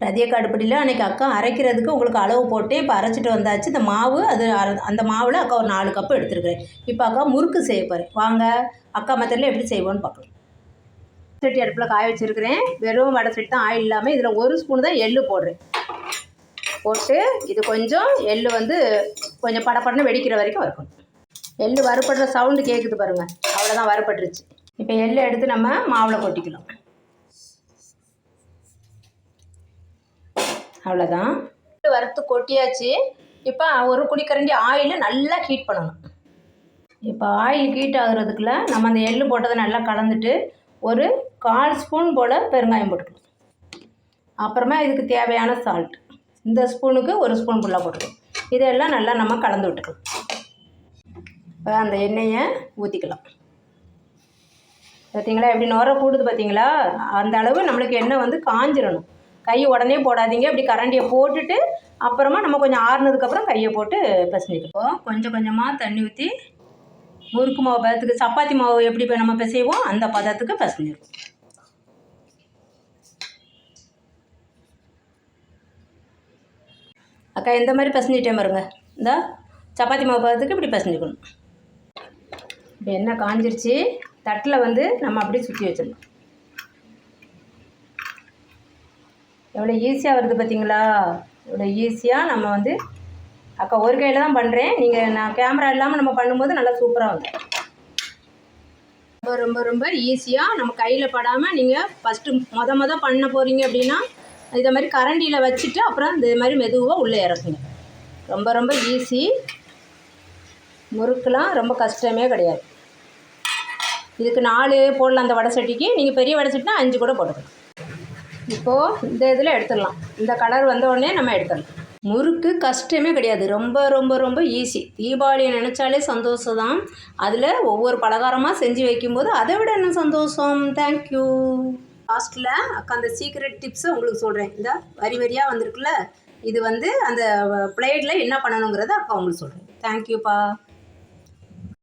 ரதியக்கா அடுப்படியில் அன்றைக்கி அக்கா அரைக்கிறதுக்கு உங்களுக்கு அளவு போட்டு இப்போ அரைச்சிட்டு வந்தாச்சு. இந்த மாவு அது அந்த மாவில் அக்கா ஒரு 4 கப்பு எடுத்துருக்கிறேன். இப்போ அக்கா முறுக்கு செய்ய போகிறேன். வாங்க அக்கா மெத்தடில் எப்படி செய்வோன்னு பார்க்கலாம். சட்டி அடுப்பில் காய வச்சுருக்கிறேன். வெறும் வடை சட்டி தான், ஆயில் இல்லாமல். இதில் 1 ஸ்பூன் தான் எள்ளு போடுறேன். போட்டு இது கொஞ்சம் எள்ளு வந்து கொஞ்சம் படப்படன்னு வெடிக்கிற வரைக்கும் வறுக்கணும். எள்ளு வறுப்படுற சவுண்டு கேட்குது பாருங்கள், அவ்வளோதான் வறுப்பட்டுருச்சு. இப்போ எள்ளு எடுத்து நம்ம மாவில் கொட்டிக்கலாம். அவ்வளோதான், வறுத்து கொட்டியாச்சு. இப்போ ஒரு குழிக்கரண்டி ஆயில் நல்லா ஹீட் பண்ணணும். இப்போ ஆயில் ஹீட் ஆகுறதுக்குள்ள நம்ம அந்த எள்ளு போட்டதை நல்லா கலந்துட்டு ஒரு 1/4 ஸ்பூன் போல் பெருங்காயம் போட்டுக்கணும். அப்புறமா இதுக்கு தேவையான சால்ட் இந்த ஸ்பூனுக்கு 1 ஸ்பூன் ஃபுல்லாக போட்டுக்கணும். இதெல்லாம் நல்லா நம்ம கலந்து விட்டுக்கலாம். இப்போ அந்த எண்ணெயை ஊற்றிக்கலாம். பார்த்தீங்களா எப்படி நுர கூடுது பார்த்தீங்களா? அந்த அளவு நம்மளுக்கு எண்ணெய் வந்து காஞ்சிடணும். கை உடனே போடாதீங்க. இப்படி கரண்டியை போட்டுட்டு அப்புறமா நம்ம கொஞ்சம் ஆறுனதுக்கப்புறம் கையை போட்டு பிசைஞ்சிக்கலாம். கொஞ்சம் கொஞ்சமாக தண்ணி ஊற்றி முறுக்கு மாவு பதத்துக்கு, சப்பாத்தி மாவு எப்படி இப்போ நம்ம பிசைவோம் அந்த பதத்துக்கு பிசைஞ்சிடும். அக்கா இந்த மாதிரி பிசைஞ்சிட்டே பாருங்க. இந்த சப்பாத்தி மாவு பதத்துக்கு இப்படி பிசைஞ்சிக்கணும். இப்போ எண்ணெய் காஞ்சிருச்சு. தட்டில் வந்து நம்ம அப்படியே சுற்றி வச்சிடணும். எவ்வளோ ஈஸியாக வருது பார்த்தீங்களா? இவ்வளோ ஈஸியாக நம்ம வந்து அக்கா ஒரு கையில் தான் பண்ணுறேன். நான் கேமரா இல்லாமல் நம்ம பண்ணும்போது நல்லா சூப்பராக வந்து ரொம்ப ரொம்ப ரொம்ப ஈஸியாக நம்ம கையில் படாமல் நீங்கள் ஃபஸ்ட்டு மொத பண்ண போகிறீங்க அப்படின்னா இதை மாதிரி கரண்டியில் வச்சுட்டு அப்புறம் இந்த மாதிரி மெதுவாக உள்ளே இறக்குங்க. ரொம்ப ரொம்ப ஈஸி. முறுக்கெலாம் ரொம்ப கஷ்டமே கிடையாது. இதுக்கு 4 போடலாம் அந்த வடை சட்டிக்கு. நீங்கள் பெரிய வடை சட்டினா 5 கூட போட்டுக்கலாம். இப்போது இந்த இதில் எடுத்துடலாம். இந்த கலர் வந்த உடனே நம்ம எடுத்துடலாம். முறுக்கு கஷ்டமே கிடையாது. ரொம்ப ரொம்ப ரொம்ப ஈஸி. தீபாவளியை நினச்சாலே சந்தோஷம் தான். அதில் ஒவ்வொரு பலகாரமாக செஞ்சு வைக்கும்போது அதை விட என்ன சந்தோஷம். தேங்க்யூ. லாஸ்ட்டில் அக்கா அந்த சீக்ரெட் டிப்ஸை உங்களுக்கு சொல்கிறேன். இந்த வரி வரியாக வந்திருக்குல்ல, இது வந்து அந்த பிளேட்டில் என்ன பண்ணணுங்கிறத அக்கா உங்களுக்கு சொல்கிறேன். தேங்க்யூப்பா.